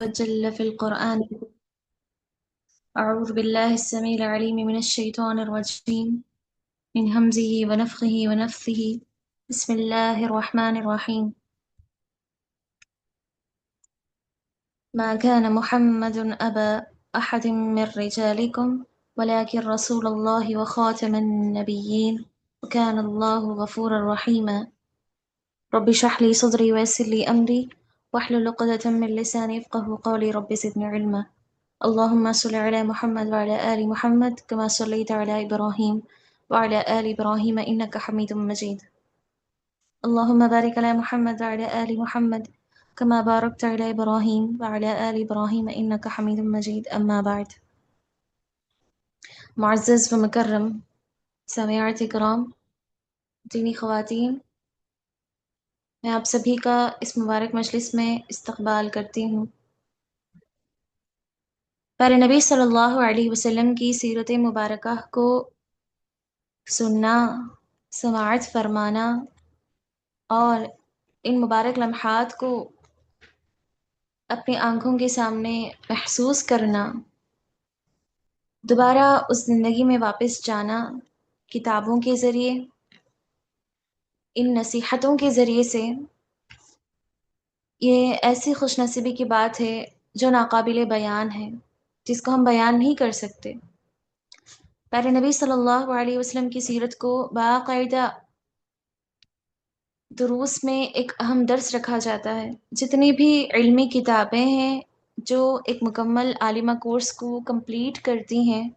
وجل في القرآن. أعوذ بالله السميع العليم من الشيطان الرجيم من همزه ونفخه ونفثه. بسم الله الرحمن الرحيم. ما كان محمد أبا أحد من رجالكم ولكن رسول الله وخاتم النبيين وكان الله غفورا رحيما. رب اشرح لي صدري ويسر لي أمري واحلل عقدة من لساني يفقهوا قولي. رب زدني علما. اللهم صل على محمد وعلى آل محمد كما صليت على إبراهيم وعلى آل إبراهيم إنك حميد مجيد. اللهم بارك على محمد وعلى آل محمد كما باركت على إبراهيم وعلى آل إبراهيم إنك حميد مجيد. أما بعد. معزز و مکرم سامعات کرام، دینی خواتین، میں آپ سبھی کا اس مبارک مجلس میں استقبال کرتی ہوں۔ پیارے نبی صلی اللہ علیہ وسلم کی سیرت مبارکہ کو سننا، سماعت فرمانا اور ان مبارک لمحات کو اپنی آنکھوں کے سامنے محسوس کرنا، دوبارہ اس زندگی میں واپس جانا کتابوں کے ذریعے، ان نصیحتوں کے ذریعے سے، یہ ایسی خوش نصیبی کی بات ہے جو ناقابل بیان ہے، جس کو ہم بیان نہیں کر سکتے۔ پیارے نبی صلی اللہ علیہ وسلم کی سیرت کو باقاعدہ دروس میں ایک اہم درس رکھا جاتا ہے۔ جتنی بھی علمی کتابیں ہیں جو ایک مکمل عالمہ کورس کو کمپلیٹ کرتی ہیں،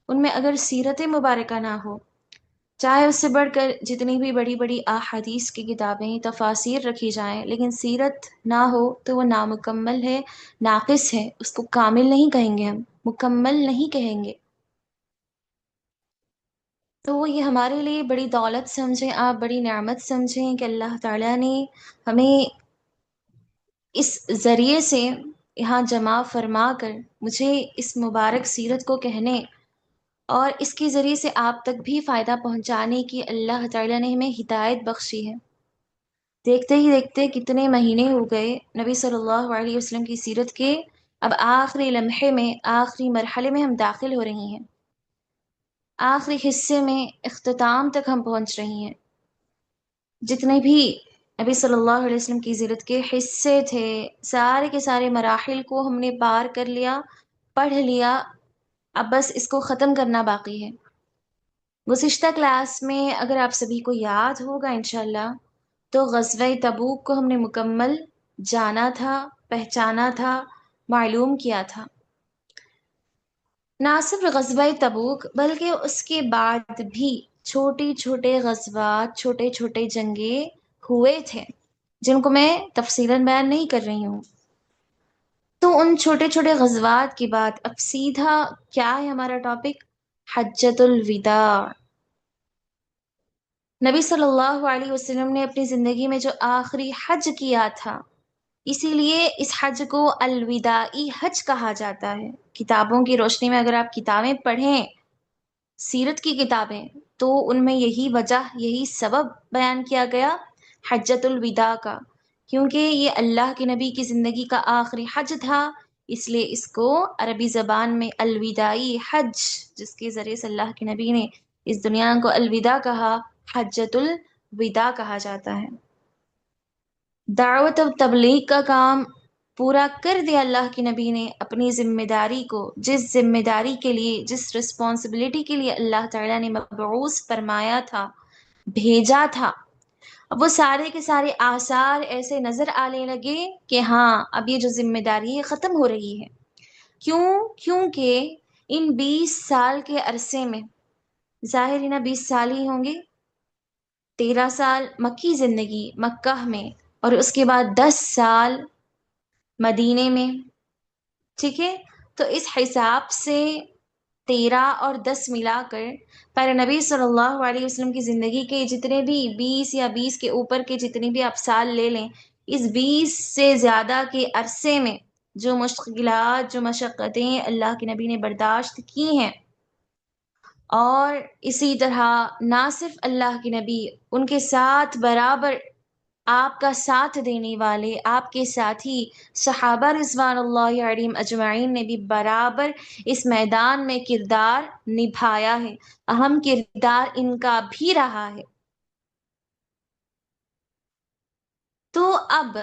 ان میں اگر سیرت مبارکہ نہ ہو، چاہے اس سے بڑھ کر جتنی بھی بڑی بڑی احادیث کی کتابیں، تفاسیر رکھی جائیں، لیکن سیرت نہ ہو تو وہ نامکمل ہے، ناقص ہے، اس کو کامل نہیں کہیں گے، ہم مکمل نہیں کہیں گے۔ تو یہ ہمارے لیے بڑی دولت سمجھیں آپ، بڑی نعمت سمجھیں کہ اللہ تعالیٰ نے ہمیں اس ذریعے سے یہاں جمع فرما کر مجھے اس مبارک سیرت کو کہنے اور اس کے ذریعے سے آپ تک بھی فائدہ پہنچانے کی اللہ تعالیٰ نے ہمیں ہدایت بخشی ہے۔ دیکھتے ہی دیکھتے کتنے مہینے ہو گئے نبی صلی اللہ علیہ وسلم کی سیرت کے، اب آخری لمحے میں، آخری مرحلے میں ہم داخل ہو رہی ہیں، آخری حصے میں اختتام تک ہم پہنچ رہی ہیں۔ جتنے بھی نبی صلی اللہ علیہ وسلم کی سیرت کے حصے تھے، سارے کے سارے مراحل کو ہم نے پار کر لیا، پڑھ لیا، اب بس اس کو ختم کرنا باقی ہے۔ گزشتہ کلاس میں اگر آپ سبھی کو یاد ہوگا انشاءاللہ، تو غزوہ تبوک کو ہم نے مکمل جانا تھا، پہچانا تھا، معلوم کیا تھا۔ نہ صرف غزوہ تبوک بلکہ اس کے بعد بھی چھوٹے چھوٹے غزوات، چھوٹے چھوٹے جنگیں ہوئے تھے، جن کو میں تفصیلاً بیان نہیں کر رہی ہوں۔ تو ان چھوٹے چھوٹے غزوات کے بعد اب سیدھا کیا ہے ہمارا ٹاپک؟ حجۃ الوداع۔ نبی صلی اللہ علیہ وسلم نے اپنی زندگی میں جو آخری حج کیا تھا، اسی لیے اس حج کو الوداعی حج کہا جاتا ہے۔ کتابوں کی روشنی میں اگر آپ کتابیں پڑھیں، سیرت کی کتابیں، تو ان میں یہی وجہ، یہی سبب بیان کیا گیا حجۃ الوداع کا، کیونکہ یہ اللہ کے نبی کی زندگی کا آخری حج تھا، اس لیے اس کو عربی زبان میں الوداعی حج، جس کے ذریعے سے اللہ کے نبی نے اس دنیا کو الوداع کہا، حجۃ الوداع کہا جاتا ہے۔ دعوت و تبلیغ کا کام پورا کر دیا اللہ کے نبی نے، اپنی ذمہ داری کو، جس ذمہ داری کے لیے، جس رسپانسبلٹی کے لیے اللہ تعالیٰ نے مبعوث فرمایا تھا، بھیجا تھا۔ اب وہ سارے کے سارے آثار ایسے نظر آنے لگے کہ ہاں اب یہ جو ذمہ داری ہے ختم ہو رہی ہے۔ کیونکہ ان 20 سال کے عرصے میں، ظاہر ہی نا 20 سال ہی ہوں گے، 13 سال مکی زندگی مکہ میں، اور اس کے بعد 10 سال مدینے میں، ٹھیک ہے؟ تو اس حساب سے 13 اور 10 ملا کر پیارے نبی صلی اللہ علیہ وسلم کی زندگی کے جتنے بھی 20 یا 20 کے اوپر کے جتنے بھی آپ سال لے لیں، اس 20 سے زیادہ کے عرصے میں جو مشکلات، جو مشقتیں اللہ کے نبی نے برداشت کی ہیں، اور اسی طرح نہ صرف اللہ کے نبی، ان کے ساتھ برابر آپ کا ساتھ دینے والے آپ کے ساتھی صحابہ رضوان اللہ علیہم اجمعین نے بھی برابر اس میدان میں کردار نبھایا ہے، اہم کردار ان کا بھی رہا ہے۔ تو اب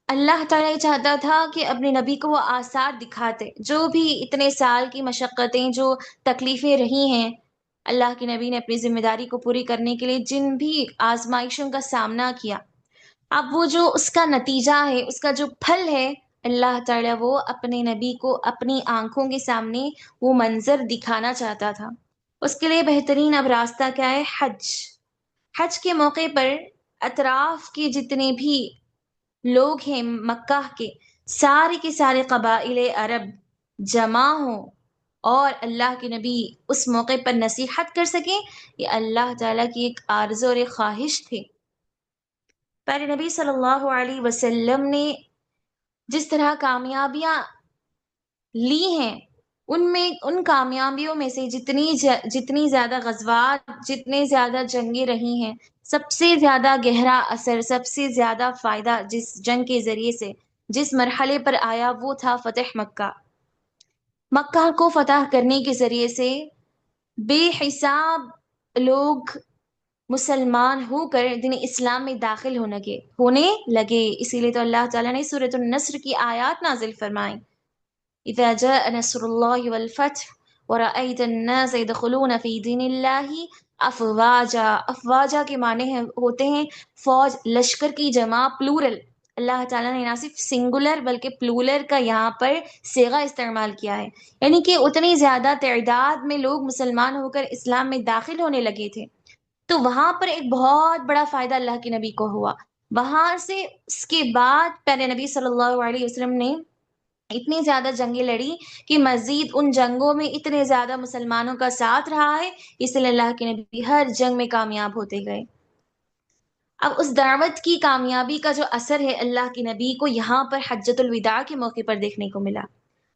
اللہ تعالیٰ یہ چاہتا تھا کہ اپنے نبی کو وہ آثار دکھاتے، جو بھی اتنے سال کی مشقتیں، جو تکلیفیں رہی ہیں، اللہ کے نبی نے اپنی ذمہ داری کو پوری کرنے کے لیے جن بھی آزمائشوں کا سامنا کیا، اب وہ جو اس کا نتیجہ ہے، اس کا جو پھل ہے، اللہ تعالیٰ وہ اپنے نبی کو اپنی آنکھوں کے سامنے وہ منظر دکھانا چاہتا تھا۔ اس کے لیے بہترین اب راستہ کیا ہے؟ حج۔ حج کے موقع پر اطراف کے جتنے بھی لوگ ہیں مکہ کے سارے قبائل عرب جمع ہوں اور اللہ کے نبی اس موقع پر نصیحت کر سکیں، یہ اللہ تعالیٰ کی ایک آرزو اور ایک خواہش تھی۔ پیارے نبی صلی اللہ علیہ وسلم نے جس طرح کامیابیاں لی ہیں، ان کامیابیوں میں سے جتنی زیادہ غزوات، جتنے زیادہ جنگیں رہی ہیں، سب سے زیادہ گہرا اثر، سب سے زیادہ فائدہ جس جنگ کے ذریعے سے جس مرحلے پر آیا وہ تھا فتح مکہ۔ مکہ کو فتح کرنے کے ذریعے سے بے حساب لوگ مسلمان ہو کر دین اسلام میں داخل ہونے لگے۔ اسی لیے تو اللہ تعالیٰ نے سورۃ النصر کی آیات نازل فرمائیں، اذا جاء نصر اللہ والفتح ورأيت الناس يدخلون في دین اللہ افواجا۔ افواجا کے معنی ہوتے ہیں فوج، لشکر کی جمع، پلورل۔ اللہ تعالیٰ نے نہ صرف سنگولر بلکہ پلورل کا یہاں پر صیغہ استعمال کیا ہے، یعنی کہ اتنی زیادہ تعداد میں لوگ مسلمان ہو کر اسلام میں داخل ہونے لگے تھے۔ تو وہاں پر ایک بہت بڑا فائدہ اللہ کے نبی کو ہوا۔ وہاں سے اس کے بعد پیارے نبی صلی اللہ علیہ وسلم نے اتنی زیادہ جنگیں لڑی کہ مزید ان جنگوں میں اتنے زیادہ مسلمانوں کا ساتھ رہا ہے، اس لیے اللہ کے نبی ہر جنگ میں کامیاب ہوتے گئے۔ اب اس دعوت کی کامیابی کا جو اثر ہے اللہ کے نبی کو یہاں پر حجۃ الوداع کے موقع پر دیکھنے کو ملا،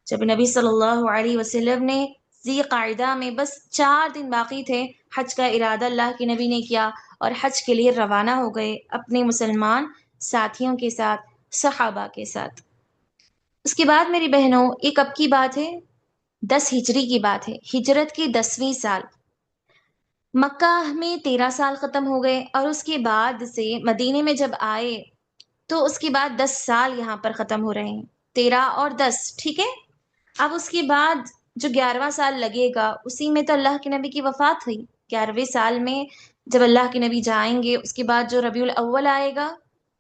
جب نبی صلی اللہ علیہ وسلم نے ذی قاعدہ میں بس 4 دن باقی تھے، حج کا ارادہ اللہ کے نبی نے کیا اور حج کے لیے روانہ ہو گئے اپنے مسلمان ساتھیوں کے ساتھ، صحابہ کے ساتھ۔ اس کے بعد میری بہنوں، یہ کب کی بات ہے؟ 10 ہجری کی بات ہے، ہجرت کے 10ویں سال۔ مکہ میں 13 سال ختم ہو گئے اور اس کے بعد سے مدینے میں جب آئے تو اس کے بعد 10 سال یہاں پر ختم ہو رہے ہیں، 13 اور 10، ٹھیک ہے؟ اب اس کے بعد جو 11واں سال لگے گا، اسی میں تو اللہ کے نبی کی وفات ہوئی۔ 11ویں سال میں جب اللہ کے نبی جائیں گے، اس کے بعد جو ربیع الاول آئے گا،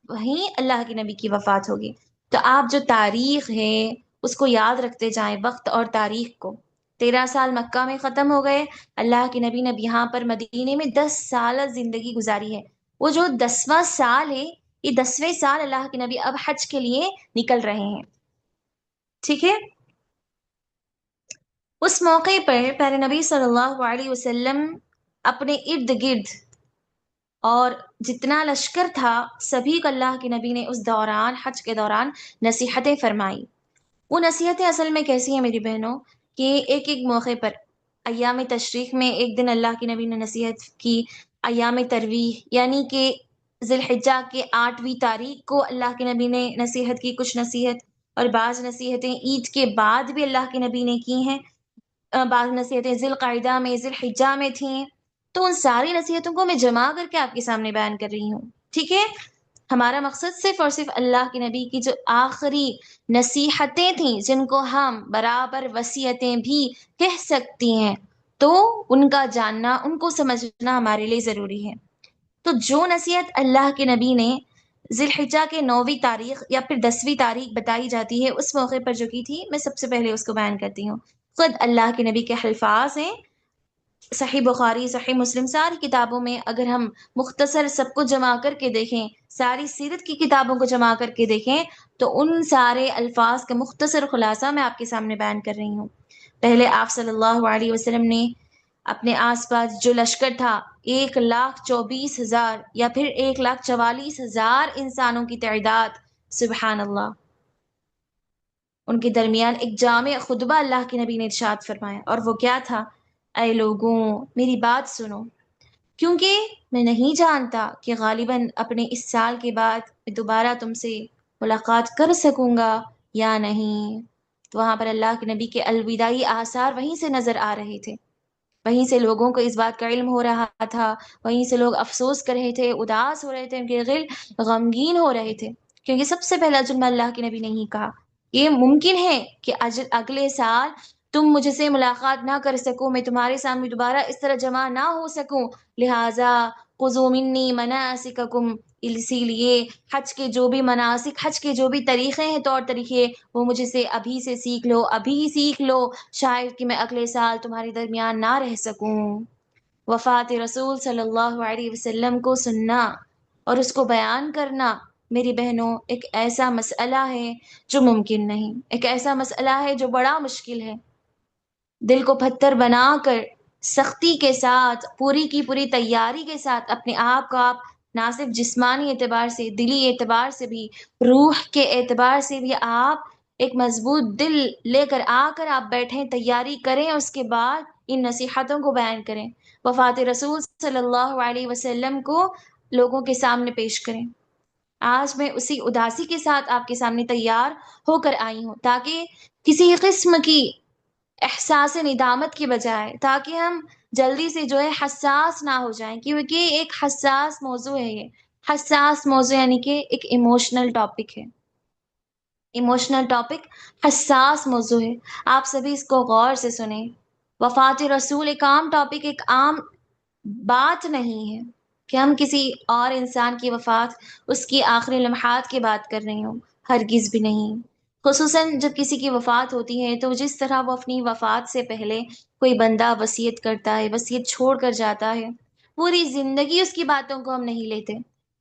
وہیں اللہ کے نبی کی وفات ہوگی۔ تو آپ جو تاریخ ہے اس کو یاد رکھتے جائیں، وقت اور تاریخ کو۔ 13 سال مکہ میں ختم ہو گئے، اللہ کے نبی نے یہاں پر مدینے میں 10 سال زندگی گزاری ہے۔ وہ جو 10واں سال ہے، یہ 10ویں سال اللہ کے نبی اب حج کے لیے نکل رہے ہیں، ٹھیک ہے؟ اس موقع پر پیارے نبی صلی اللہ علیہ وسلم اپنے ارد گرد اور جتنا لشکر تھا سبھی کو اللہ کے نبی نے اس دوران، حج کے دوران نصیحتیں فرمائی۔ وہ نصیحتیں اصل میں کیسی ہیں میری بہنوں، کہ ایک ایک موقع پر ایام تشریق میں ایک دن اللہ کے نبی نے نصیحت کی، ایام ترویح یعنی کہ ذی الحجہ کے 8ویں تاریخ کو اللہ کے نبی نے نصیحت کی کچھ نصیحت، اور بعض نصیحتیں عید کے بعد بھی اللہ کے نبی نے کی ہیں، بعض نصیحتیں ذی القعدہ میں، ذی الحجہ میں تھیں۔ تو ان ساری نصیحتوں کو میں جمع کر کے آپ کے سامنے بیان کر رہی ہوں، ٹھیک ہے؟ ہمارا مقصد صرف اور صرف اللہ کے نبی کی جو آخری نصیحتیں تھیں، جن کو ہم برابر وصیتیں بھی کہہ سکتی ہیں، تو ان کا جاننا، ان کو سمجھنا ہمارے لیے ضروری ہے۔ تو جو نصیحت اللہ کے نبی نے ذی الحجہ کے 9ویں تاریخ یا پھر 10ویں تاریخ بتائی جاتی ہے، اس موقع پر جو کی تھی، میں سب سے پہلے اس کو بیان کرتی ہوں۔ خود اللہ کے نبی کے الفاظ ہیں، صحیح بخاری، صحیح مسلم، ساری کتابوں میں اگر ہم مختصر سب کو جمع کر کے دیکھیں، ساری سیرت کی کتابوں کو جمع کر کے دیکھیں، تو ان سارے الفاظ کا مختصر خلاصہ میں آپ کے سامنے بیان کر رہی ہوں۔ پہلے آپ صلی اللہ علیہ وسلم نے اپنے آس پاس جو لشکر تھا، 1,24,000 یا پھر 1,44,000 انسانوں کی تعداد، سبحان اللہ، ان کے درمیان ایک جامع خطبہ اللہ کے نبی نے ارشاد فرمایا، اور وہ کیا تھا؟ اے لوگوں میری بات سنو، کیونکہ میں نہیں جانتا کہ غالباً اپنے اس سال کے بعد میں دوبارہ تم سے ملاقات کر سکوں گا یا نہیں۔ تو وہاں پر اللہ کے نبی کے الوداعی آثار وہیں سے نظر آ رہے تھے، وہیں سے لوگوں کو اس بات کا علم ہو رہا تھا، وہیں سے لوگ افسوس کر رہے تھے، اداس ہو رہے تھے، ان کے دل غمگین ہو رہے تھے، کیونکہ سب سے پہلا جملہ اللہ کے نبی نے ہی کہا، یہ ممکن ہے کہ اگلے سال تم مجھ سے ملاقات نہ کر سکو، میں تمہارے سامنے دوبارہ اس طرح جمع نہ ہو سکوں، لہٰذا خذوا منی مناسککم، اسی لیے حج کے جو بھی مناسک، حج کے جو بھی طریقے ہیں، طور طریقے، وہ مجھ سے ابھی سے سیکھ لو، ابھی سیکھ لو، شاید کہ میں اگلے سال تمہارے درمیان نہ رہ سکوں۔ وفات رسول صلی اللہ علیہ وسلم کو سننا اور اس کو بیان کرنا میری بہنوں ایک ایسا مسئلہ ہے جو ممکن نہیں، ایک ایسا مسئلہ ہے جو بڑا مشکل ہے۔ دل کو پتھر بنا کر سختی کے ساتھ، پوری کی پوری تیاری کے ساتھ اپنے آپ کو آپ نہ صرف جسمانی اعتبار سے، دلی اعتبار سے بھی، روح کے اعتبار سے بھی آپ ایک مضبوط دل لے کر آپ بیٹھیں، تیاری کریں، اس کے بعد ان نصیحتوں کو بیان کریں، وفات رسول صلی اللہ علیہ وسلم کو لوگوں کے سامنے پیش کریں۔ آج میں اسی اداسی کے ساتھ آپ کے سامنے تیار ہو کر آئی ہوں، تاکہ کسی قسم کی احساس ندامت کی بجائے، تاکہ ہم جلدی سے جو ہے حساس نہ ہو جائیں، کیونکہ ایک حساس موضوع ہے، یہ حساس موضوع یعنی کہ ایک ایموشنل ٹاپک ہے، ایموشنل ٹاپک حساس موضوع ہے، آپ سبھی اس کو غور سے سنیں۔ وفات رسول ایک عام ٹاپک، ایک عام بات نہیں ہے کہ ہم کسی اور انسان کی وفات، اس کی آخری لمحات کی بات کر رہی ہوں، ہرگز بھی نہیں۔ خصوصاً جب کسی کی وفات ہوتی ہے تو جس طرح وہ اپنی وفات سے پہلے کوئی بندہ وصیت کرتا ہے، وصیت چھوڑ کر جاتا ہے، پوری زندگی اس کی باتوں کو ہم نہیں لیتے،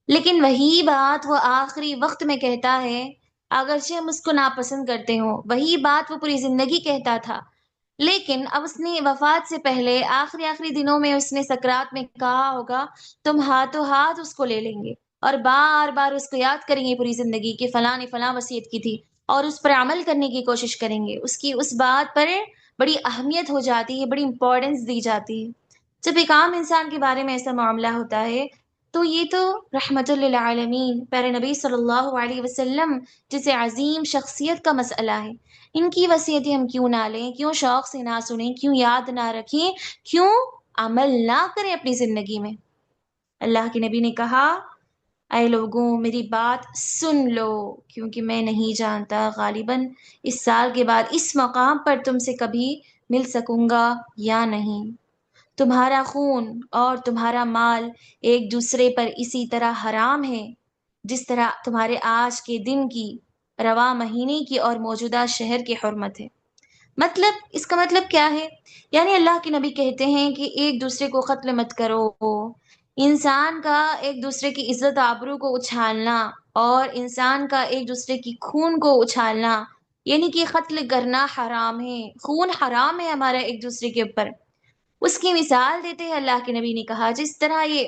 لیکن وہی بات وہ آخری وقت میں کہتا ہے، اگرچہ ہم اس کو ناپسند کرتے ہوں، وہی بات وہ پوری زندگی کہتا تھا، لیکن اب اس نے وفات سے پہلے آخری دنوں میں اس نے سکرات میں کہا ہوگا، تم ہاتھوں ہاتھ اس کو لے لیں گے اور بار بار اس کو یاد کریں گے پوری زندگی کہ فلاں نے فلاں وصیت کی تھی، اور اس پر عمل کرنے کی کوشش کریں گے، اس کی اس بات پر بڑی اہمیت ہو جاتی ہے، بڑی امپورٹنس دی جاتی ہے۔ جب ایک عام انسان کے بارے میں ایسا معاملہ ہوتا ہے تو یہ تو رحمت للعالمین پیارے نبی صلی اللہ علیہ وسلم جسے عظیم شخصیت کا مسئلہ ہے، ان کی وصیتیں ہم کیوں نہ لیں، کیوں شوق سے نہ سنیں، کیوں یاد نہ رکھیں، کیوں عمل نہ کریں اپنی زندگی میں۔ اللہ کے نبی نے کہا، اے لوگوں میری بات سن لو، کیونکہ میں نہیں جانتا غالباً اس سال کے بعد اس مقام پر تم سے کبھی مل سکوں گا یا نہیں۔ تمہارا خون اور تمہارا مال ایک دوسرے پر اسی طرح حرام ہے جس طرح تمہارے آج کے دن کی، رواں مہینے کی اور موجودہ شہر کی حرمت ہے۔ مطلب اس کا مطلب کیا ہے؟ یعنی اللہ کے نبی کہتے ہیں کہ ایک دوسرے کو قتل مت کرو، انسان کا ایک دوسرے کی عزت آبرو کو اچھالنا اور انسان کا ایک دوسرے کی خون کو اچھالنا، یعنی کہ قتل کرنا حرام ہے، خون حرام ہے ہمارا ایک دوسرے کے اوپر۔ اس کی مثال دیتے ہیں اللہ کے نبی نے کہا، جس طرح یہ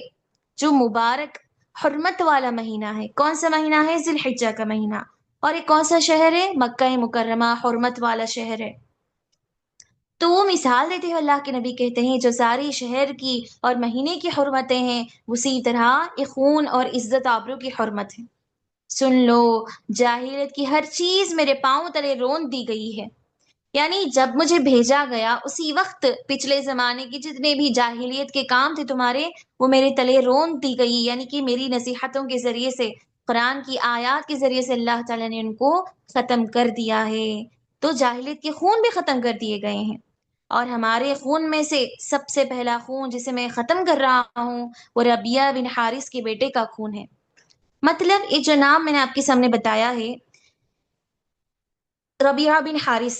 جو مبارک حرمت والا مہینہ ہے، کون سا مہینہ ہے؟ ذی الحجہ کا مہینہ، اور یہ کون سا شہر ہے؟ مکہ مکرمہ، حرمت والا شہر ہے۔ تو وہ مثال دیتے ہوئے اللہ کے نبی کہتے ہیں جو ساری شہر کی اور مہینے کی حرمتیں ہیں، اسی طرح یہ خون اور عزت آبرو کی حرمت ہے۔ سن لو، جاہلیت کی ہر چیز میرے پاؤں تلے رون دی گئی ہے، یعنی جب مجھے بھیجا گیا اسی وقت پچھلے زمانے کی جتنے بھی جاہلیت کے کام تھے تمہارے، وہ میرے تلے رون دی گئی، یعنی کہ میری نصیحتوں کے ذریعے سے، قرآن کی آیات کے ذریعے سے اللہ تعالیٰ نے ان کو ختم کر دیا ہے۔ تو جاہلیت کے خون بھی ختم کر دیے گئے ہیں، اور ہمارے خون میں سے سب سے پہلا خون جسے میں ختم کر رہا ہوں وہ ربیعہ بن حارث کے بیٹے کا خون ہے۔ مطلب یہ جو نام میں نے آپ کے سامنے بتایا ہے، ربیعہ بن حارث،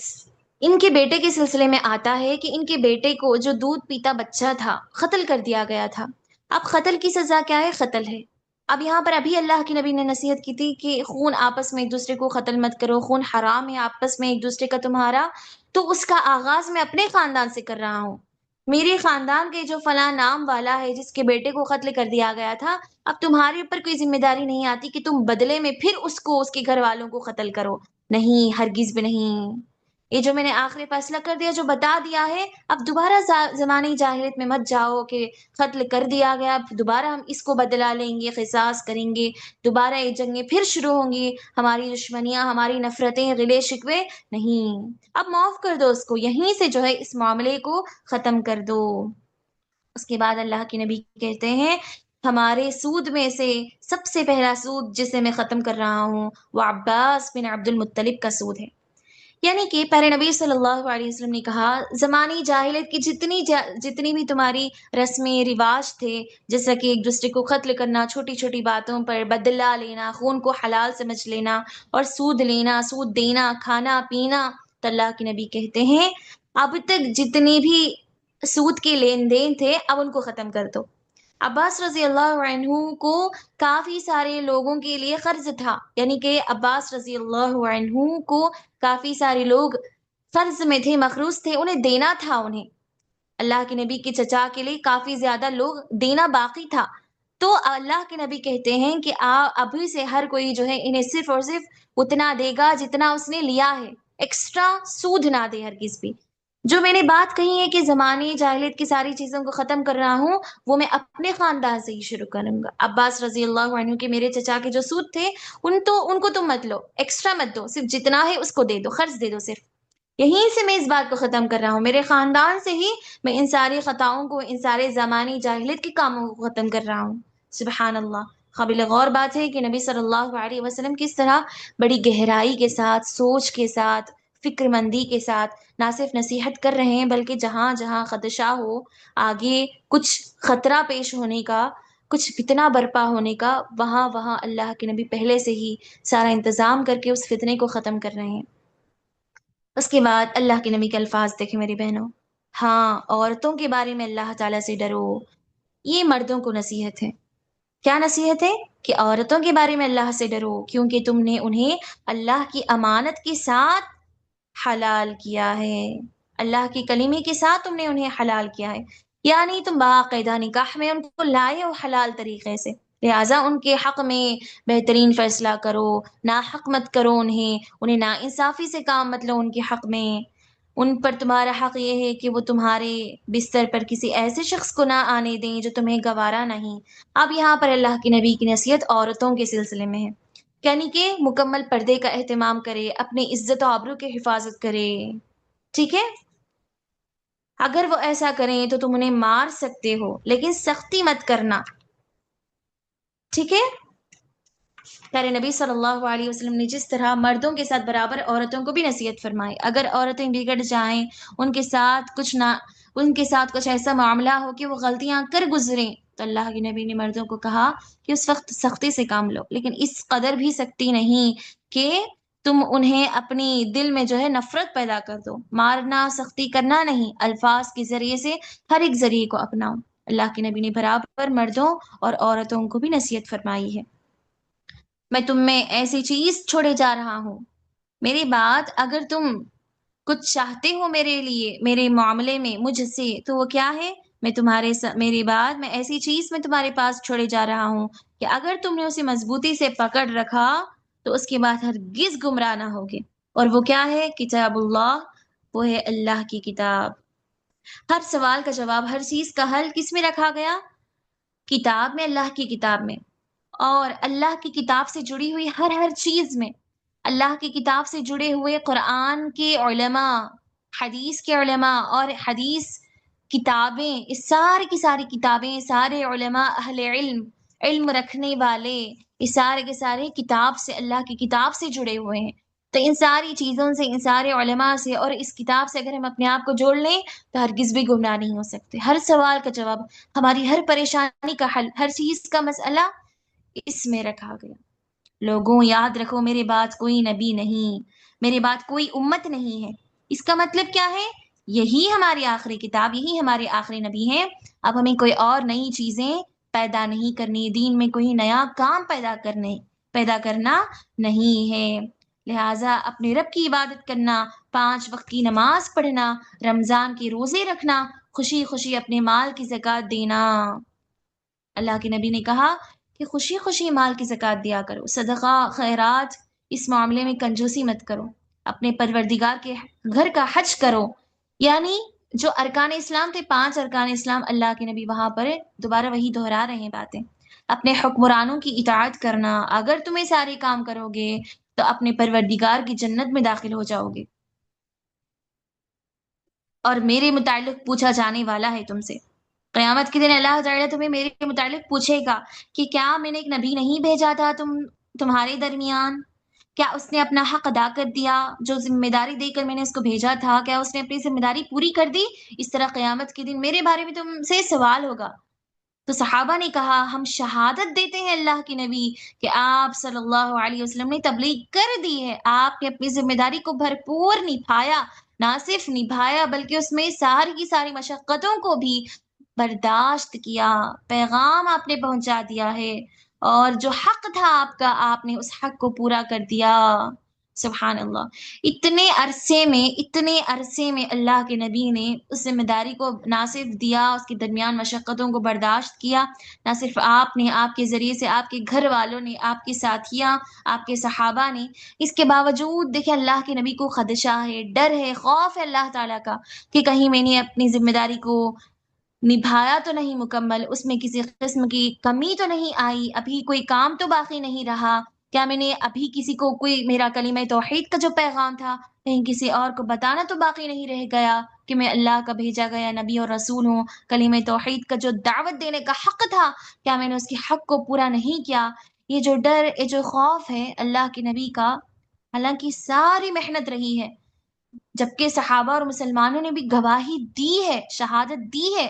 ان کے بیٹے کے سلسلے میں آتا ہے کہ ان کے بیٹے کو جو دودھ پیتا بچہ تھا قتل کر دیا گیا تھا۔ اب قتل کی سزا کیا ہے؟ قتل ہے۔ اب یہاں پر ابھی اللہ کے نبی نے نصیحت کی تھی کہ خون آپس میں ایک دوسرے کو قتل مت کرو، خون حرام ہے آپس میں ایک دوسرے کا تمہارا، تو اس کا آغاز میں اپنے خاندان سے کر رہا ہوں۔ میرے خاندان کے جو فلاں نام والا ہے جس کے بیٹے کو قتل کر دیا گیا تھا، اب تمہارے اوپر کوئی ذمہ داری نہیں آتی کہ تم بدلے میں پھر اس کو، اس کے گھر والوں کو قتل کرو، نہیں، ہرگز بھی نہیں۔ یہ جو میں نے آخری فیصلہ کر دیا، جو بتا دیا ہے، اب دوبارہ زمانے جاہلیت میں مت جاؤ کہ قتل کر دیا گیا، اب دوبارہ ہم اس کو بدلا لیں گے، قصاص کریں گے، دوبارہ یہ جنگیں پھر شروع ہوں گی، ہماری دشمنیاں، ہماری نفرتیں، گلے شکوے نہیں، اب معاف کر دو اس کو، یہیں سے جو ہے اس معاملے کو ختم کر دو۔ اس کے بعد اللہ کے نبی کہتے ہیں ہمارے سود میں سے سب سے پہلا سود جسے میں ختم کر رہا ہوں وہ عباس بن عبد المطلب کا سود ہے۔ یعنی کہ پیارے نبی صلی اللہ علیہ وسلم نے کہا زمانی جاہلیت کی جتنی بھی تمہاری رسمیں رواج تھے، جیسا کہ ایک دوسرے کو قتل کرنا، چھوٹی چھوٹی باتوں پر بدلہ لینا، خون کو حلال سمجھ لینا، اور سود لینا، سود دینا، کھانا پینا، تو اللہ کے نبی کہتے ہیں اب تک جتنی بھی سود کے لین دین تھے اب ان کو ختم کر دو۔ عباس رضی اللہ عنہ کو کافی سارے لوگوں کے لیے قرض تھا، یعنی کہ عباس رضی اللہ عنہ کو کافی سارے لوگ قرض میں تھے، مقروض تھے، انہیں دینا تھا، انہیں اللہ کے نبی کے چچا کے لیے کافی زیادہ لوگ دینا باقی تھا۔ تو اللہ کے نبی کہتے ہیں کہ ابھی سے ہر کوئی جو ہے انہیں صرف اور صرف اتنا دے گا جتنا اس نے لیا ہے، ایکسٹرا سود نہ دے ہرگز بھی۔ جو میں نے بات کہی ہے کہ زمانے جاہلیت کی ساری چیزوں کو ختم کر رہا ہوں، وہ میں اپنے خاندان سے ہی شروع کروں گا۔ عباس رضی اللہ عنہ کے میرے چچا کے جو سود تھے ان کو تم مت لو، ایکسٹرا مت دو، صرف جتنا ہے اس کو دے دو، خرچ دے دو صرف۔ یہیں سے میں اس بات کو ختم کر رہا ہوں، میرے خاندان سے ہی میں ان ساری خطاؤں کو، ان سارے زمانی جاہلیت کے کاموں کو ختم کر رہا ہوں۔ سبحان اللہ! قابل غور بات ہے کہ نبی صلی اللہ علیہ وسلم کس طرح بڑی گہرائی کے ساتھ، سوچ کے ساتھ، فکر مندی کے ساتھ نہ صرف نصیحت کر رہے ہیں، بلکہ جہاں جہاں خدشہ ہو، آگے کچھ خطرہ پیش ہونے کا، کچھ فتنہ برپا ہونے کا، وہاں وہاں اللہ کے نبی پہلے سے ہی سارا انتظام کر کے اس فتنے کو ختم کر رہے ہیں۔ اس کے بعد اللہ کے نبی کے الفاظ دیکھیں میری بہنوں، ہاں عورتوں کے بارے میں اللہ تعالیٰ سے ڈرو، یہ مردوں کو نصیحت ہے۔ کیا نصیحت ہے؟ کہ عورتوں کے بارے میں اللہ سے ڈرو، کیونکہ تم نے انہیں اللہ کی امانت کے ساتھ حلال کیا ہے، اللہ کے کلمے کے ساتھ تم نے انہیں حلال کیا ہے، یعنی تم باقاعدہ نکاح میں ان کو لائے ہو حلال طریقے سے، لہٰذا ان کے حق میں بہترین فیصلہ کرو، ناحق مت کرو، انہیں ناانصافی سے کام مت لو ان کے حق میں۔ ان پر تمہارا حق یہ ہے کہ وہ تمہارے بستر پر کسی ایسے شخص کو نہ آنے دیں جو تمہیں گوارا نہیں۔ اب یہاں پر اللہ کے نبی کی نصیحت عورتوں کے سلسلے میں ہے، یعنی کہ مکمل پردے کا اہتمام کرے، اپنی عزت و آبرو کی حفاظت کرے، ٹھیک ہے؟ اگر وہ ایسا کریں تو تم انہیں مار سکتے ہو، لیکن سختی مت کرنا، ٹھیک ہے؟ پیارے نبی صلی اللہ علیہ وسلم نے جس طرح مردوں کے ساتھ برابر عورتوں کو بھی نصیحت فرمائی، اگر عورتیں بگڑ جائیں، ان کے ساتھ کچھ ایسا معاملہ ہو کہ وہ غلطیاں کر گزریں، تو اللہ کے نبی نے مردوں کو کہا کہ اس وقت سختی سے کام لو، لیکن اس قدر بھی سختی نہیں کہ تم انہیں اپنی دل میں جو ہے نفرت پیدا کر دو۔ مارنا، سختی کرنا نہیں، الفاظ کے ذریعے سے ہر ایک ذریعے کو اپناؤ۔ اللہ کے نبی نے برابر مردوں اور عورتوں کو بھی نصیحت فرمائی ہے۔ میں تم میں ایسی چیز چھوڑے جا رہا ہوں، میری بات اگر تم کچھ چاہتے ہو میرے لیے، میرے معاملے میں مجھ سے، تو وہ کیا ہے؟ میری بات، میں ایسی چیز میں تمہارے پاس چھوڑے جا رہا ہوں کہ اگر تم نے اسے مضبوطی سے پکڑ رکھا تو اس کے بعد ہرگز گمراہ نہ ہوگے۔ اور وہ کیا ہے؟ کتاب اللہ، وہ ہے اللہ کی کتاب۔ ہر سوال کا جواب، ہر چیز کا حل کس میں رکھا گیا؟ کتاب میں، اللہ کی کتاب میں۔ اور اللہ کی کتاب سے جڑی ہوئی ہر چیز میں، اللہ کی کتاب سے جڑے ہوئے قرآن کے علماء، حدیث کے علماء اور حدیث کتابیں، اس ساری کی ساری کتابیں، سارے علماء، اہل علم رکھنے والے، اس سارے کے سارے کتاب سے، اللہ کی کتاب سے جڑے ہوئے ہیں۔ تو ان ساری چیزوں سے، ان سارے علماء سے اور اس کتاب سے اگر ہم اپنے آپ کو جوڑ لیں تو ہرگز بھی گمراہ نہیں ہو سکتے۔ ہر سوال کا جواب، ہماری ہر پریشانی کا حل، ہر چیز کا مسئلہ اس میں رکھا گیا۔ لوگوں یاد رکھو، میرے بعد کوئی نبی نہیں، میرے بعد کوئی امت نہیں ہے۔ اس کا مطلب کیا ہے؟ یہی ہماری آخری کتاب، یہی ہمارے آخری نبی ہیں۔ اب ہمیں کوئی اور نئی چیزیں پیدا نہیں کرنی، دین میں کوئی نیا کام پیدا کرنا نہیں ہے۔ لہٰذا اپنے رب کی عبادت کرنا، 5 وقت کی نماز پڑھنا، رمضان کے روزے رکھنا، خوشی خوشی اپنے مال کی زکوٰۃ دینا۔ اللہ کے نبی نے کہا کہ خوشی خوشی مال کی زکوٰۃ دیا کرو، صدقہ خیرات، اس معاملے میں کنجوسی مت کرو۔ اپنے پروردگار کے گھر کا حج کرو. یعنی جو ارکان اسلام تھے، 5 ارکان اسلام، اللہ کے نبی وہاں پر دوبارہ وہی دہرا رہے ہیں باتیں. اپنے حکمرانوں کی اطاعت کرنا، اگر تم یہ سارے کام کرو گے تو اپنے پروردگار کی جنت میں داخل ہو جاؤ گے. اور میرے متعلق پوچھا جانے والا ہے تم سے. قیامت کے دن اللہ تعالیٰ تمہیں میرے متعلق پوچھے گا کہ کیا میں نے ایک نبی نہیں بھیجا تھا تمہارے درمیان؟ کیا اس نے اپنا حق ادا کر دیا؟ جو ذمہ داری دے کر میں نے اس کو بھیجا تھا، کیا اس نے اپنی ذمہ داری پوری کر دی؟ اس طرح قیامت کے دن میرے بارے میں تم سے سوال ہوگا. تو صحابہ نے کہا ہم شہادت دیتے ہیں اللہ کی نبی کہ آپ صلی اللہ علیہ وسلم نے تبلیغ کر دی ہے، آپ نے اپنی ذمہ داری کو بھرپور نبھایا. نہ صرف نبھایا بلکہ اس میں ساری کی ساری مشقتوں کو بھی برداشت کیا. پیغام آپ نے پہنچا دیا ہے، اور جو حق تھا آپ کا، آپ نے اس حق کو پورا کر دیا. سبحان اللہ. اتنے عرصے میں اللہ کے نبی نے اس ذمہ داری کو نہ صرف دیا، اس کے درمیان مشقتوں کو برداشت کیا. نہ صرف آپ نے، آپ کے ذریعے سے آپ کے گھر والوں نے، آپ کے ساتھیاں، آپ کے صحابہ نے، اس کے باوجود دیکھیں اللہ کے نبی کو خدشہ ہے، ڈر ہے، خوف ہے اللہ تعالیٰ کا کہ کہیں میں نے اپنی ذمہ داری کو نبھایا تو نہیں مکمل، اس میں کسی قسم کی کمی تو نہیں آئی، ابھی کوئی کام تو باقی نہیں رہا، کیا میں نے ابھی کسی کو کوئی میرا کلمہ توحید کا جو پیغام تھا کہیں کسی اور کو بتانا تو باقی نہیں رہ گیا کہ میں اللہ کا بھیجا گیا نبی اور رسول ہوں. کلمہ توحید کا جو دعوت دینے کا حق تھا، کیا میں نے اس کے حق کو پورا نہیں کیا؟ یہ جو ڈر، یہ جو خوف ہے اللہ کے نبی کا، حالانکہ ساری محنت رہی ہے، جبکہ صحابہ اور مسلمانوں نے بھی گواہی دی ہے، شہادت دی ہے،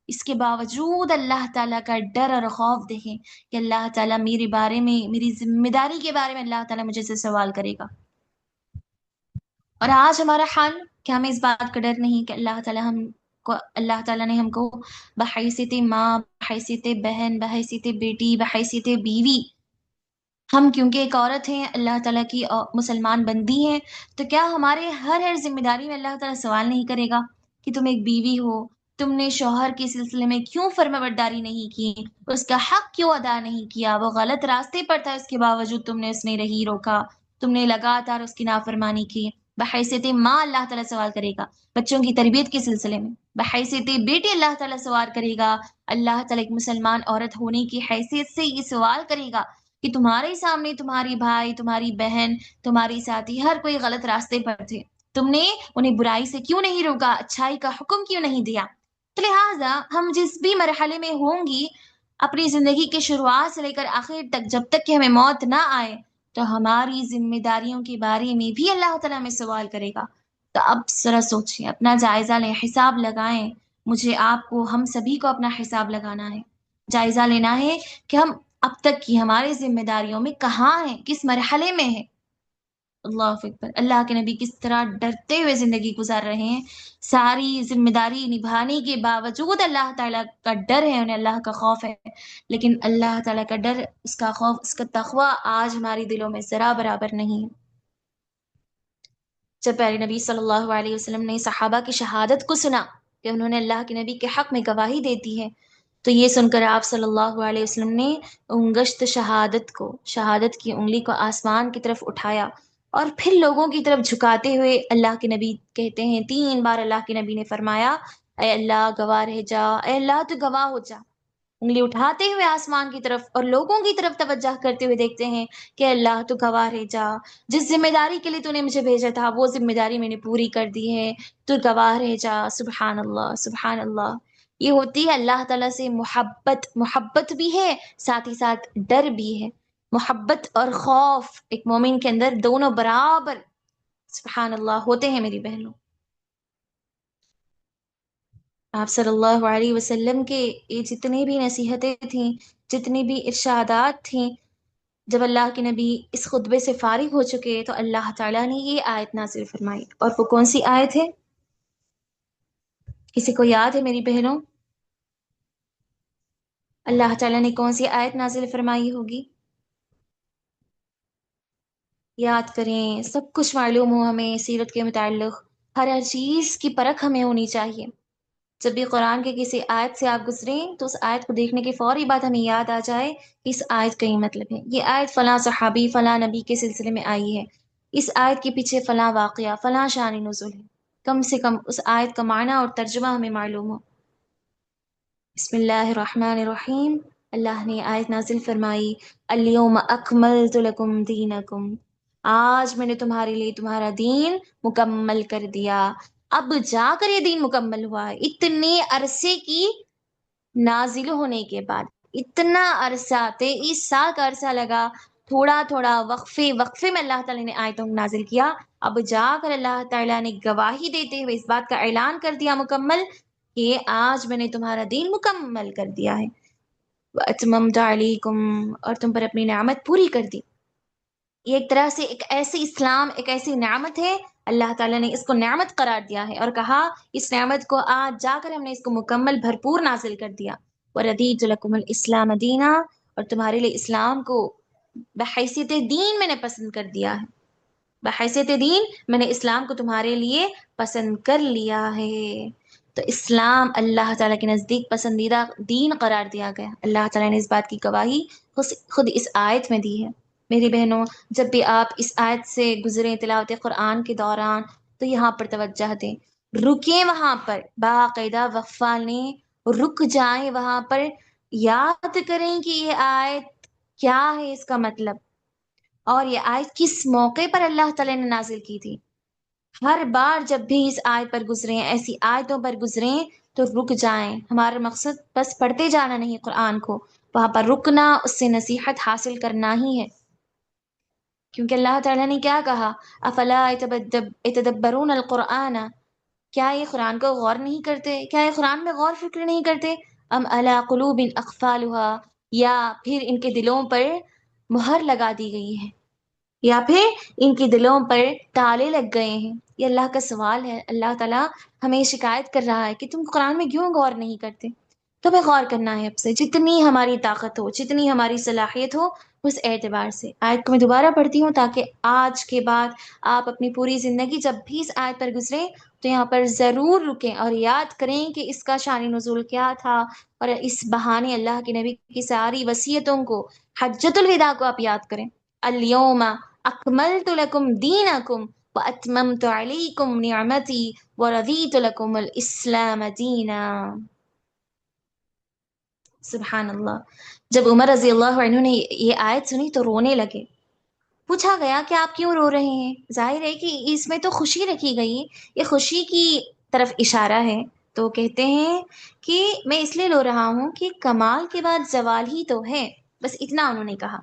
اس کے باوجود اللہ تعالیٰ کا ڈر اور خوف دیکھیں کہ اللہ تعالیٰ میرے بارے میں، میری ذمہ داری کے بارے میں اللہ تعالیٰ مجھے سے سوال کرے گا. اور آج ہمارا حال کہ ہمیں اس بات کا ڈر نہیں کہ اللہ تعالیٰ نے ہم کو بحیثیت ماں، بحیثیت بہن، بحیثیت بیٹی، بحیثیت بیوی، ہم کیونکہ ایک عورت ہیں، اللہ تعالیٰ کی مسلمان بندی ہیں، تو کیا ہمارے ہر ذمہ داری میں اللہ تعالیٰ سوال نہیں کرے گا کہ تم ایک بیوی ہو، تم نے شوہر کے سلسلے میں کیوں فرمانبرداری نہیں کی، اس کا حق کیوں ادا نہیں کیا، وہ غلط راستے پر تھا، اس کے باوجود تم نے اس نے نہیں روکا، تم نے لگاتار اس کی نافرمانی کی. بحیثیت ماں اللہ تعالیٰ سوال کرے گا بچوں کی تربیت کے سلسلے میں. بحیثیت بیٹی اللہ تعالیٰ سوال کرے گا. اللہ تعالیٰ ایک مسلمان عورت ہونے کی حیثیت سے یہ سوال کرے گا کہ تمہارے سامنے تمہاری بھائی، تمہاری بہن، تمہاری ساتھی ہر کوئی غلط راستے پر تھے، تم نے انہیں برائی سے کیوں نہیں روکا، اچھائی کا حکم کیوں نہیں دیا؟ تو لہٰذا ہم جس بھی مرحلے میں ہوں گی اپنی زندگی کے شروعات سے لے کر آخر تک، جب تک کہ ہمیں موت نہ آئے، تو ہماری ذمہ داریوں کے بارے میں بھی اللہ تعالیٰ ہمیں سوال کرے گا. تو اب ذرا سوچیں، اپنا جائزہ لیں، حساب لگائیں. مجھے، آپ کو، ہم سبھی کو اپنا حساب لگانا ہے، جائزہ لینا ہے کہ ہم اب تک کی ہماری ذمہ داریوں میں کہاں ہیں، کس مرحلے میں ہیں. اللہ اکبر. اللہ کے نبی کس طرح ڈرتے ہوئے زندگی گزار رہے ہیں، ساری ذمہ داری نبھانے کے باوجود اللہ تعالیٰ کا ڈر ہے، انہیں اللہ کا خوف ہے. لیکن اللہ تعالیٰ کا ڈر، اس کا خوف، اس کا تقوی آج ہماری دلوں میں ذرا برابر نہیں ہے. جب پیارے نبی صلی اللہ علیہ وسلم نے صحابہ کی شہادت کو سنا کہ انہوں نے اللہ کے نبی کے حق میں گواہی دیتی ہے، تو یہ سن کر آپ صلی اللہ علیہ وسلم نے انگشت شہادت کی انگلی کو آسمان کی طرف اٹھایا، اور پھر لوگوں کی طرف جھکاتے ہوئے اللہ کے نبی کہتے ہیں، 3 بار اللہ کے نبی نے فرمایا، اے اللہ گواہ رہ جا، اے اللہ تو گواہ ہو جا. انگلی اٹھاتے ہوئے آسمان کی طرف اور لوگوں کی طرف توجہ کرتے ہوئے دیکھتے ہیں کہ اللہ تو گواہ رہ جا، جس ذمہ داری کے لیے تو نے مجھے بھیجا تھا وہ ذمہ داری میں نے پوری کر دی ہے، تو گواہ رہ جا. سبحان اللہ، سبحان اللہ. یہ ہوتی ہے اللہ تعالیٰ سے محبت بھی ہے، ساتھ ہی ساتھ ڈر بھی ہے. محبت اور خوف ایک مومن کے اندر دونوں برابر سبحان اللہ ہوتے ہیں میری بہنوں. آپ صلی اللہ علیہ وسلم کے یہ جتنی بھی نصیحتیں تھیں، جتنی بھی ارشادات تھیں، جب اللہ کے نبی اس خطبے سے فارغ ہو چکے تو اللہ تعالیٰ نے یہ آیت نازل فرمائی. اور وہ کون سی آیت ہے؟ کسی کو یاد ہے میری بہنوں؟ اللہ تعالیٰ نے کون سی آیت نازل فرمائی ہوگی؟ یاد کریں، سب کچھ معلوم ہو ہمیں سیرت کے متعلق، ہر چیز کی پرکھ ہمیں ہونی چاہیے. جب بھی قرآن کے کسی آیت سے آپ گزریں تو اس آیت کو دیکھنے کے فوری بعد ہمیں یاد آ جائے کہ اس آیت کا ہی مطلب ہے، یہ آیت فلاں صحابی، فلاں نبی کے سلسلے میں آئی ہے. اس آیت کے پیچھے فلاں واقعہ، فلاں شان نزول ہے، کم سے کم اس آیت کا معنی اور ترجمہ ہمیں معلوم ہو۔ بسم اللہ الرحمن الرحیم۔ اللہ نے آیت نازل فرمائی، الیوم اکملت لکم دینکم، آج میں نے تمہارے لیے تمہارا دین مکمل کر دیا۔ اب جا کر یہ دین مکمل ہوا ہے، اتنے عرصے کی نازل ہونے کے بعد، اتنا عرصہ 23 سال کا عرصہ لگا، تھوڑا تھوڑا وقفے وقفے میں اللہ تعالیٰ نے آیتوں کو نازل کیا۔ اب جا کر اللہ تعالیٰ نے گواہی دیتے ہوئے اس بات کا اعلان کر دیا مکمل کہ آج میں نے تمہارا دین مکمل کر دیا ہے۔ وَأَتْمَمْتُ عَلَيْكُمْ، اور تم پر اپنی نعمت پوری کر دی۔ یہ ایک طرح سے ایک ایسی اسلام، ایک ایسی نعمت ہے، اللہ تعالیٰ نے اس کو نعمت قرار دیا ہے اور کہا اس نعمت کو آج جا کر ہم نے اس کو مکمل بھرپور نازل کر دیا۔ وَرَضِيتُ لَكُمُ الْإِسْلَامَ دِينًا، اور تمہارے لیے اسلام کو بحیثیت دین میں نے پسند کر دیا ہے، بحیثیت دین میں نے اسلام کو تمہارے لیے پسند کر لیا ہے۔ تو اسلام اللہ تعالیٰ کے نزدیک پسندیدہ دین قرار دیا گیا۔ اللہ تعالیٰ نے اس بات کی گواہی خود اس آیت میں دی ہے۔ میری بہنوں، جب بھی آپ اس آیت سے گزریں تلاوت قرآن کے دوران تو یہاں پر توجہ دیں، رکیں وہاں پر، باقاعدہ وقفہ لیں، رک جائیں وہاں پر، یاد کریں کہ یہ آیت کیا ہے، اس کا مطلب، اور یہ آیت کس موقع پر اللہ تعالیٰ نے نازل کی تھی۔ ہر بار جب بھی اس آیت پر گزریں، ایسی آیتوں پر گزریں تو رک جائیں۔ ہمارا مقصد بس پڑھتے جانا نہیں قرآن کو، وہاں پر رکنا، اس سے نصیحت حاصل کرنا ہی ہے۔ کیونکہ اللہ تعالیٰ نے کیا کہا، افلا یتدبرون القرآن، کیا یہ قرآن کو غور نہیں کرتے، کیا یہ قرآن میں غور فکر نہیں کرتے، ام علی قلوب اقفالها، یا پھر ان کے دلوں پر مہر لگا دی گئی ہے، یا پھر ان کے دلوں پر تالے لگ گئے ہیں۔ یہ اللہ کا سوال ہے، اللہ تعالیٰ ہمیں شکایت کر رہا ہے کہ تم قرآن میں کیوں غور نہیں کرتے۔ تو ہمیں غور کرنا ہے اب سے، جتنی ہماری طاقت ہو، جتنی ہماری صلاحیت ہو، اس اعتبار سے۔ آیت کو میں دوبارہ پڑھتی ہوں تاکہ آج کے بعد آپ اپنی پوری زندگی جب بھی اس آیت پر گزریں تو یہاں پر ضرور رکیں اور یاد کریں کہ اس کا شان نزول کیا تھا، اور اس بہانے اللہ کے نبی کی ساری وصیتوں کو، حجۃ الوداع کو آپ یاد کریں۔ الیوم اکملت لکم دینکم واتممت علیکم نعمتی ورضیت لکم الاسلام دینا۔ سبحان اللہ۔ جب عمر رضی اللہ عنہ نے یہ آیت سنی تو رونے لگے۔ پوچھا گیا کہ آپ کیوں رو رہے ہیں؟ ظاہر ہے کہ اس میں تو خوشی رکھی گئی، یہ خوشی کی طرف اشارہ ہے۔ تو کہتے ہیں کہ میں اس لیے رو رہا ہوں کہ کمال کے بعد زوال ہی تو ہے، بس اتنا انہوں نے کہا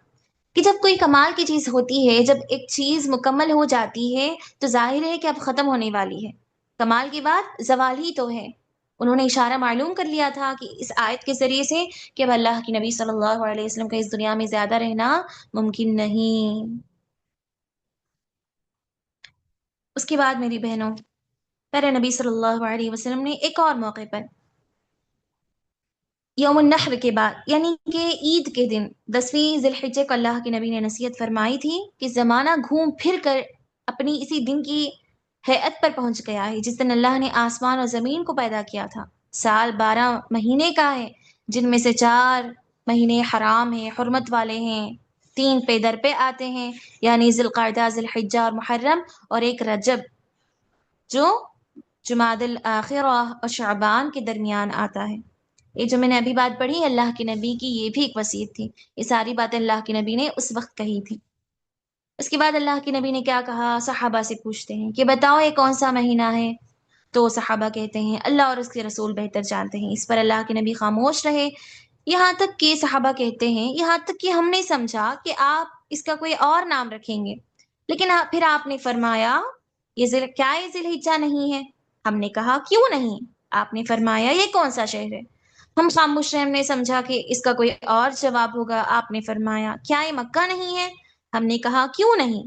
کہ جب کوئی کمال کی چیز ہوتی ہے، جب ایک چیز مکمل ہو جاتی ہے تو ظاہر ہے کہ اب ختم ہونے والی ہے، کمال کے بعد زوال ہی تو ہے۔ انہوں نے اشارہ معلوم کر لیا تھا کہ اس آیت کے ذریعے سے کہ اب اللہ کی نبی صلی اللہ علیہ وسلم کا اس دنیا میں زیادہ رہنا ممکن نہیں۔ اس کے بعد میری بہنوں، پیارے نبی صلی اللہ علیہ وسلم نے ایک اور موقع پر یوم النحر کے بعد، یعنی کہ عید کے دن 10ویں ذی الحجہ کو اللہ کے نبی نے نصیحت فرمائی تھی کہ زمانہ گھوم پھر کر اپنی اسی دن کی ہیئت پر پہنچ گیا ہے جس دن اللہ نے آسمان اور زمین کو پیدا کیا تھا۔ سال 12 مہینے کا ہے، جن میں سے 4 مہینے حرام ہیں، حرمت والے ہیں، 3 پہ در پہ آتے ہیں، یعنی ذی القعدہ، ذی الحجہ اور محرم، اور ایک رجب جو جمادی الاخرہ اور شعبان کے درمیان آتا ہے۔ یہ جو میں نے ابھی بات پڑھی اللہ کے نبی کی، یہ بھی ایک وصیت تھی، یہ ساری باتیں اللہ کے نبی نے اس وقت کہی تھی۔ اس کے بعد اللہ کے نبی نے کیا کہا، صحابہ سے پوچھتے ہیں کہ بتاؤ یہ کون سا مہینہ ہے، تو صحابہ کہتے ہیں اللہ اور اس کے رسول بہتر جانتے ہیں۔ اس پر اللہ کے نبی خاموش رہے، یہاں تک کہ صحابہ کہتے ہیں یہاں تک کہ ہم نہیں سمجھا کہ آپ اس کا کوئی اور نام رکھیں گے، لیکن پھر آپ نے فرمایا کیا یہ ذی الحجہ نہیں ہے؟ ہم نے کہا کیوں نہیں؟ آپ نے فرمایا یہ کون سا شہر ہے؟ ہم خاموش رہے، ہم نے سمجھا کہ اس کا کوئی اور جواب ہوگا۔ آپ نے فرمایا کیا یہ مکہ نہیں ہے؟ ہم نے کہا کیوں نہیں؟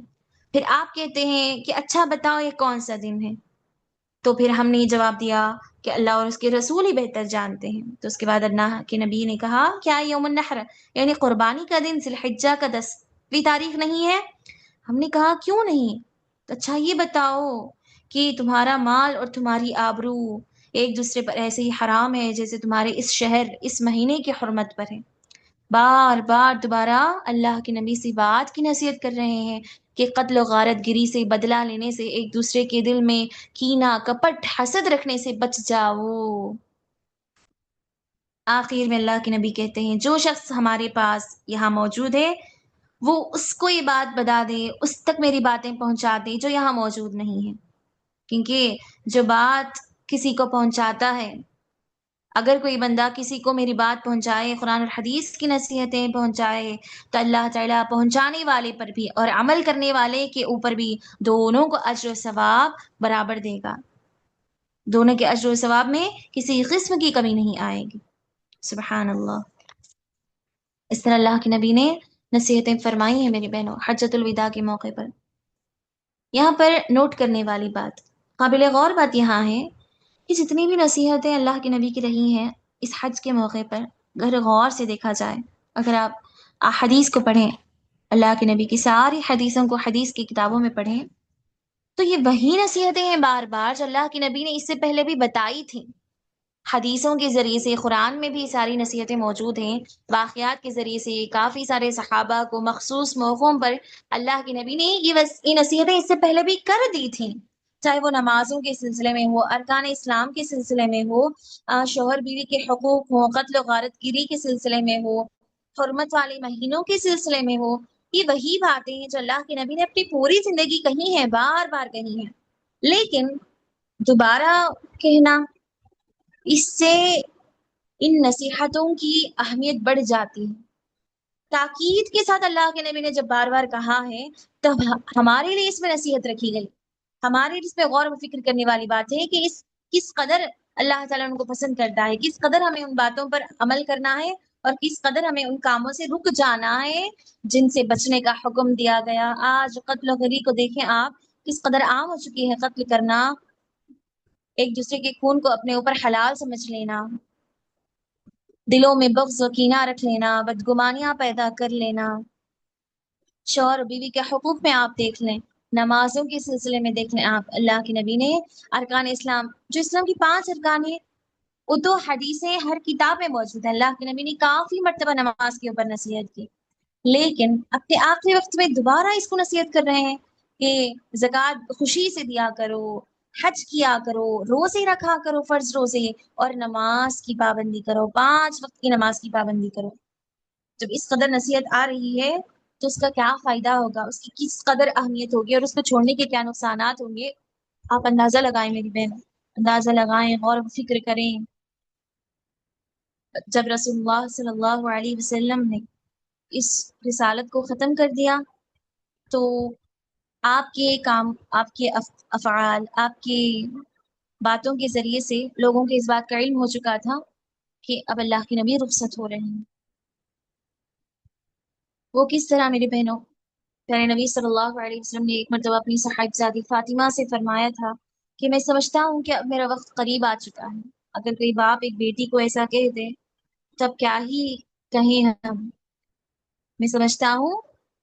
پھر آپ کہتے ہیں کہ اچھا بتاؤ یہ کون سا دن ہے؟ تو پھر ہم نے جواب دیا کہ اللہ اور اس کے رسول ہی بہتر جانتے ہیں۔ تو اس کے بعد اللہ کے نبی نے کہا کیا یوم النحر یعنی قربانی کا دن ذی الحجہ کا 10ویں تاریخ نہیں ہے؟ ہم نے کہا کیوں نہیں؟ تو اچھا یہ بتاؤ کہ تمہارا مال اور تمہاری آبرو ایک دوسرے پر ایسے ہی حرام ہے جیسے تمہارے اس شہر، اس مہینے کی حرمت پر ہے۔ بار بار دوبارہ اللہ کے نبی سے بات کی نصیحت کر رہے ہیں کہ قتل و غارت گری سے، بدلہ لینے سے، ایک دوسرے کے دل میں کینہ، کپٹ، حسد رکھنے سے بچ جاؤ۔ آخر میں اللہ کے نبی کہتے ہیں جو شخص ہمارے پاس یہاں موجود ہے وہ اس کو یہ بات بتا دے، اس تک میری باتیں پہنچا دے جو یہاں موجود نہیں ہے، کیونکہ جو بات کسی کو پہنچاتا ہے، اگر کوئی بندہ کسی کو میری بات پہنچائے، قرآن اور حدیث کی نصیحتیں پہنچائے، تو اللہ تعالیٰ پہنچانے والے پر بھی اور عمل کرنے والے کے اوپر بھی دونوں کو اجر و ثواب برابر دے گا، دونوں کے اجر و ثواب میں کسی قسم کی کمی نہیں آئے گی۔ سبحان اللہ۔ اس طرح اللہ کے نبی نے نصیحتیں فرمائی ہیں میری بہنوں حجۃ الوداع کے موقع پر۔ یہاں پر نوٹ کرنے والی بات، قابل غور بات یہاں ہے کہ جتنی بھی نصیحتیں اللہ کے نبی کی رہی ہیں اس حج کے موقع پر، اگر غور سے دیکھا جائے، اگر آپ حدیث کو پڑھیں، اللہ کے نبی کی ساری حدیثوں کو حدیث کی کتابوں میں پڑھیں، تو یہ وہی نصیحتیں ہیں بار بار جو اللہ کے نبی نے اس سے پہلے بھی بتائی تھیں۔ حدیثوں کے ذریعے سے، قرآن میں بھی ساری نصیحتیں موجود ہیں، واقعات کے ذریعے سے کافی سارے صحابہ کو مخصوص موقعوں پر اللہ کے نبی نے یہ نصیحتیں اس سے پہلے بھی کر دی تھیں، چاہے وہ نمازوں کے سلسلے میں ہو، ارکان اسلام کے سلسلے میں ہو، شوہر بیوی کے حقوق ہو، قتل و غارت گیری کے سلسلے میں ہو، حرمت والے مہینوں کے سلسلے میں ہو۔ یہ وہی باتیں ہیں جو اللہ کے نبی نے اپنی پوری زندگی کہی ہیں، بار بار کہی ہیں، لیکن دوبارہ کہنا، اس سے ان نصیحتوں کی اہمیت بڑھ جاتی ہے۔ تاکید کے ساتھ اللہ کے نبی نے جب بار بار کہا ہے تب ہمارے لیے اس میں نصیحت رکھی گئی، ہمارے لیے اس پہ غور و فکر کرنے والی بات ہے کہ کس قدر اللہ تعالیٰ ان کو پسند کرتا ہے، کس قدر ہمیں ان باتوں پر عمل کرنا ہے اور کس قدر ہمیں ان کاموں سے رک جانا ہے جن سے بچنے کا حکم دیا گیا۔ آج قتل و غری کو دیکھیں آپ، کس قدر عام ہو چکی ہے قتل کرنا، ایک دوسرے کے خون کو اپنے اوپر حلال سمجھ لینا، دلوں میں بغض و کینہ رکھ لینا، بدگمانیاں پیدا کر لینا۔ شوہر اور بیوی کے حقوق میں آپ دیکھ لیں، نمازوں کے سلسلے میں دیکھ لیں آپ، اللہ کے نبی نے ارکان اسلام، جو اسلام کی 5 ارکان ہیں، وہ تو حدیثیں ہر کتاب میں موجود ہیں، اللہ کے نبی نے کافی مرتبہ نماز کے اوپر نصیحت کی، لیکن اپنے آخری وقت میں دوبارہ اس کو نصیحت کر رہے ہیں کہ زکوٰۃ خوشی سے دیا کرو، حج کیا کرو، روزے رکھا کرو، فرض روزے، اور نماز کی پابندی کرو، 5 وقت کی نماز کی پابندی کرو۔ جب اس قدر نصیحت آ رہی ہے تو اس کا کیا فائدہ ہوگا، اس کی کس قدر اہمیت ہوگی اور اس کو چھوڑنے کے کیا نقصانات ہوں گے، آپ اندازہ لگائیں میری بہن، اندازہ لگائیں، غور و فکر کریں۔ جب رسول اللہ صلی اللہ علیہ وسلم نے اس رسالت کو ختم کر دیا تو آپ کے کام، آپ کے افعال، آپ کی باتوں کے ذریعے سے لوگوں کے اس بات کا علم ہو چکا تھا کہ اب اللہ کے نبی رخصت ہو رہے ہیں۔ وہ کس طرح میری بہنوں، پیارے نبی صلی اللہ علیہ وسلم نے ایک مرتبہ اپنی صاحبزادی فاطمہ سے فرمایا تھا کہ میں سمجھتا ہوں کہ اب میرا وقت قریب آ چکا ہے۔ اگر کوئی باپ ایک بیٹی کو ایسا کہہ دے تب کیا ہی کہیں ہم، میں سمجھتا ہوں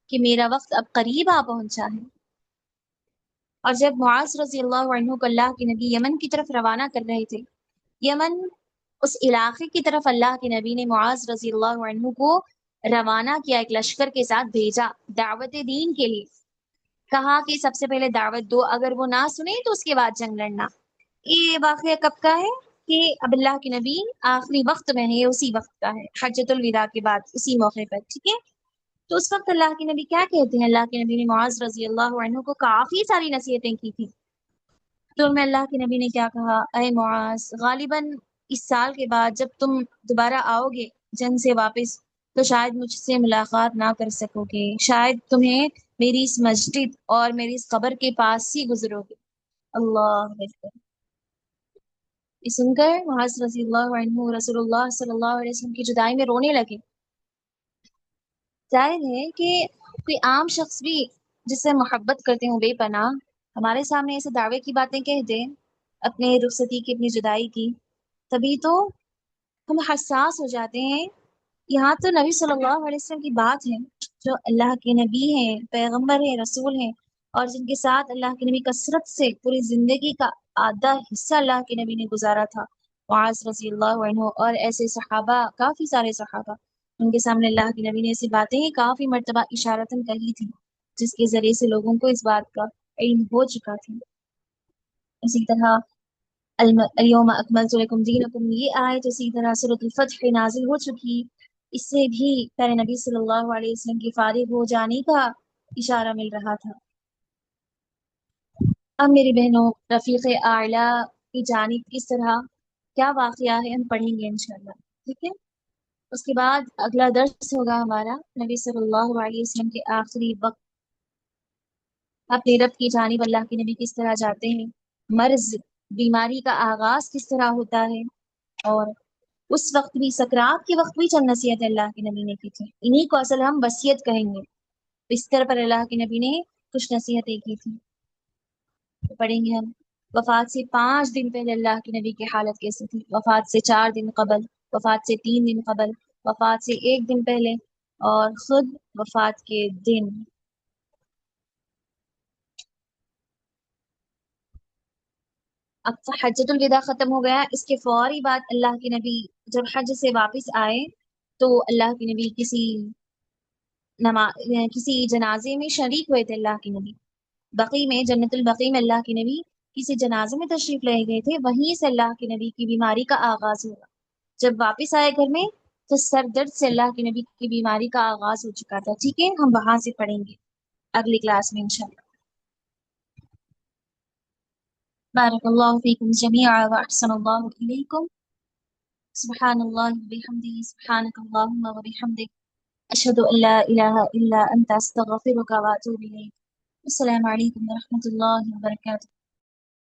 کہ میرا وقت اب قریب آ پہنچا ہے۔ اور جب معاذ رضی اللہ عنہ کو اللہ کے نبی یمن کی طرف روانہ کر رہے تھے، یمن اس علاقے کی طرف اللہ کے نبی نے معاذ رضی اللہ عنہ کو روانہ کیا، ایک لشکر کے ساتھ بھیجا دعوت دین کے لیے، کہا کہ سب سے پہلے دعوت دو، اگر وہ نہ سنے تو اس کے بعد جنگ لڑنا۔ یہ واقعہ کب کا ہے کہ اب اللہ کے نبی آخری وقت میں ہے، اسی وقت کا ہے، حجۃ الوداع کے بعد اسی موقع پر، ٹھیک ہے۔ تو اس وقت اللہ کے نبی کیا کہتے ہیں، اللہ کے نبی نے معاذ رضی اللہ عنہ کو کافی ساری نصیحتیں کی تھی، تو ان میں اللہ کے نبی نے کیا کہا، اے معاذ، غالباً اس سال کے بعد جب تم دوبارہ آؤ گے جنگ سے واپس تو شاید مجھ سے ملاقات نہ کر سکو گے، شاید تمہیں میری اس مسجد اور میری اس قبر کے پاس ہی گزرو گے۔ اللہ اکبر۔ یہ سن کر معاذ رضی اللہ عنہ رسول اللہ صلی اللہ علیہ وسلم کی جدائی میں رونے لگے۔ ظاہر ہے کہ کوئی عام شخص بھی جس سے محبت کرتے ہوں بے پناہ، ہمارے سامنے ایسے دعوے کی باتیں کہہ دے، اپنے رخصتی کی، اپنی جدائی کی، تبھی تو ہم حساس ہو جاتے ہیں۔ یہاں تو نبی صلی اللہ علیہ وسلم کی بات ہے، جو اللہ کے نبی ہیں، پیغمبر ہیں، رسول ہیں، اور جن کے ساتھ اللہ کے نبی کثرت سے پوری زندگی کا آدھا حصہ اللہ کے نبی نے گزارا تھا، معاذ رضی اللہ عنہ اور ایسے صحابہ، کافی سارے صحابہ۔ ان کے سامنے اللہ کے نبی نے ایسی باتیں کافی مرتبہ اشارتاً کہی تھی جس کے ذریعے سے لوگوں کو اس بات کا علم ہو چکا تھا۔ اسی طرح الیوم اکملت لکم دینکم، یہ آیت اسی طرح سورۃ الفتح نازل ہو چکی، اس سے بھی پیارے نبی صلی اللہ علیہ وسلم کی فارغ ہو جانے کا اشارہ مل رہا تھا۔ اب میری بہنوں، رفیق اعلیٰ کی جانب کس طرح کیا واقعہ ہے ہم پڑھیں گے انشاءاللہ، ٹھیک ہے؟ اس کے بعد اگلا درس ہوگا ہمارا نبی صلی اللہ علیہ وسلم کے آخری وقت اپنے رب کی جانب اللہ کے نبی کس طرح جاتے ہیں، مرض بیماری کا آغاز کس طرح ہوتا ہے، اور اس وقت بھی سکرات کے وقت بھی چند نصیحت اللہ کے نبی نے کی تھی، انہی کو اصل ہم وصیت کہیں گے۔ بستر پر اللہ کے نبی نے کچھ نصیحتیں کی تھی، تو پڑھیں گے ہم۔ وفات سے 5 دن پہلے اللہ کے نبی کی حالت کیسی تھی، وفات سے 4 دن قبل، وفات سے 3 دن قبل، وفات سے 1 دن پہلے، اور خود وفات کے دن۔ اب حجۃ الوداع ختم ہو گیا، اس کے فوری بعد اللہ کے نبی جب حج سے واپس آئے تو اللہ کے نبی کسی جنازے میں شریک ہوئے تھے۔ اللہ کے نبی بقی میں، جنت البقیع میں اللہ کے نبی کسی جنازے میں تشریف لے گئے تھے، وہیں سے اللہ کے نبی کی بیماری کا آغاز ہوا۔ جب واپس آئے گھر میں تو سر درد سے اللہ کے نبی کی بیماری کا آغاز ہو چکا تھا، ٹھیک ہے؟ ہم وہاں سے پڑھیں گے اگلی کلاس میں انشاءاللہ۔ بارک اللہ فیکم جمیعا واحسن اللہ الیکم۔ سبحان اللہ وبحمدہ، سبحانک اللہم وبحمدک، اشہد ان لا الہ الا انت، استغفرک واتوب الیک۔ السلام علیکم ورحمۃ اللہ وبرکاتہ۔